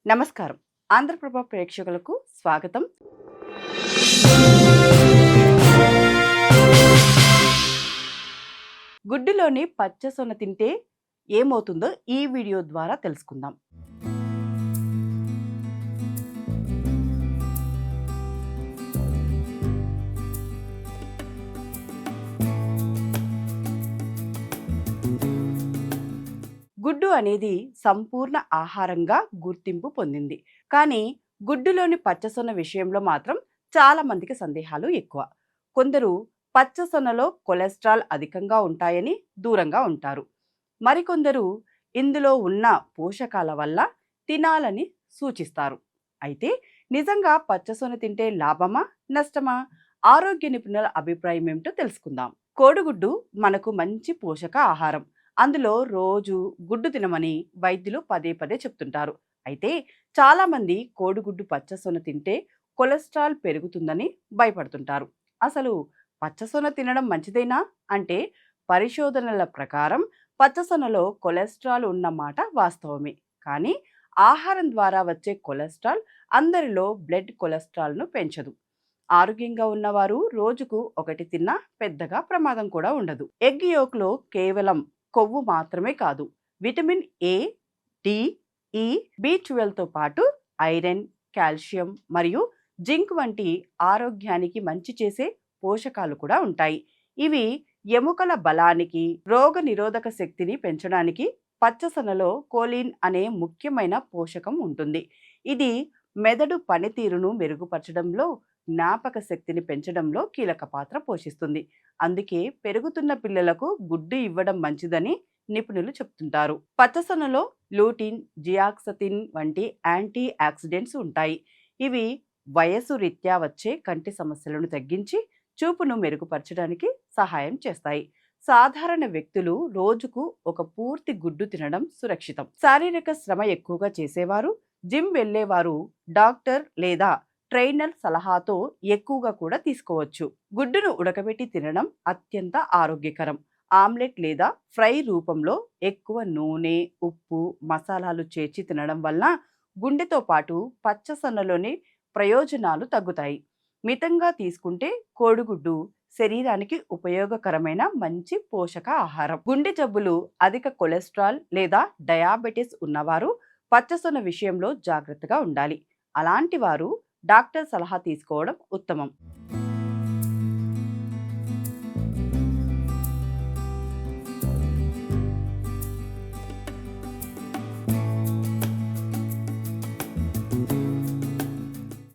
నమస్కారం. ఆంధ్రప్రభ ప్రేక్షకులకు స్వాగతం. గుడ్డులోని పచ్చసొన తింటే ఏమవుతుందో ఈ వీడియో ద్వారా తెలుసుకుందాం. గుడ్డు అనేది సంపూర్ణ ఆహారంగా గుర్తింపు పొందింది. కానీ గుడ్డులోని పచ్చసొన విషయంలో మాత్రం చాలా మందికి సందేహాలు ఎక్కువ. కొందరు పచ్చసొనలో కొలెస్ట్రాల్ అధికంగా ఉంటాయని దూరంగా ఉంటారు. మరికొందరు ఇందులో ఉన్న పోషకాల వల్ల తినాలని సూచిస్తారు. అయితే నిజంగా పచ్చసొన తింటే లాభమా, నష్టమా? ఆరోగ్య నిపుణుల అభిప్రాయం ఏమిటో తెలుసుకుందాం. కోడిగుడ్డు మనకు మంచి పోషక ఆహారం. అందులో రోజు గుడ్డు తినమని వైద్యులు పదే పదే చెప్తుంటారు. అయితే చాలామంది కోడిగుడ్డు పచ్చసొన తింటే కొలెస్ట్రాల్ పెరుగుతుందని భయపడుతుంటారు. అసలు పచ్చసొన తినడం మంచిదేనా అంటే, పరిశోధనల ప్రకారం పచ్చసొనలో కొలెస్ట్రాల్ ఉన్నమాట వాస్తవమే. కానీ ఆహారం ద్వారా వచ్చే కొలెస్ట్రాల్ అందరిలో బ్లడ్ కొలెస్ట్రాల్ను పెంచదు. ఆరోగ్యంగా ఉన్నవారు రోజుకు ఒకటి తిన్నా పెద్దగా ప్రమాదం కూడా ఉండదు. ఎగ్ యోక్లో కేవలం కొవ్వు మాత్రమే కాదు, విటమిన్ ఏ, డి, ఈ, బి12తో పాటు ఐరన్, కాల్షియం మరియు జింక్ వంటి ఆరోగ్యానికి మంచి చేసే పోషకాలు కూడా ఉంటాయి. ఇవి ఎముకల బలానికి, రోగ నిరోధక శక్తిని పెంచడానికి పచ్చసొనలో కోలిన్ అనే ముఖ్యమైన పోషకం ఉంటుంది. ఇది మెదడు పనితీరును మెరుగుపరచడంలో, జ్ఞాపక శక్తిని పెంచడంలో కీలక పాత్ర పోషిస్తుంది. అందుకే పెరుగుతున్న పిల్లలకు గుడ్డు ఇవ్వడం మంచిదని నిపుణులు చెప్తుంటారు. పచ్చసొనలో లూటిన్, జియాక్సతిన్ వంటి యాంటీ ఆక్సిడెంట్స్ ఉంటాయి. ఇవి వయసు రీత్యా వచ్చే కంటి సమస్యలను తగ్గించి చూపును మెరుగుపరచడానికి సహాయం చేస్తాయి. సాధారణ వ్యక్తులు రోజుకు ఒక పూర్తి గుడ్డు తినడం సురక్షితం. శారీరక శ్రమ ఎక్కువగా చేసేవారు, జిమ్ వెళ్ళేవారు డాక్టర్ లేదా ట్రైనర్ సలహాతో ఎక్కువగా కూడా తీసుకోవచ్చు. గుడ్డును ఉడకబెట్టి తినడం అత్యంత ఆరోగ్యకరం. ఆమ్లెట్ లేదా ఫ్రై రూపంలో ఎక్కువ నూనె, ఉప్పు, మసాలాలు చేర్చి తినడం వల్ల గుండెతో పాటు పచ్చసొనలోని ప్రయోజనాలు తగ్గుతాయి. మితంగా తీసుకుంటే కోడిగుడ్డు శరీరానికి ఉపయోగకరమైన మంచి పోషక ఆహారం. గుండె జబ్బులు, అధిక కొలెస్ట్రాల్ లేదా డయాబెటిస్ ఉన్నవారు పచ్చసొన విషయంలో జాగ్రత్తగా ఉండాలి. అలాంటి వారు డాక్టర్ సలహా తీసుకోవడం ఉత్తమం.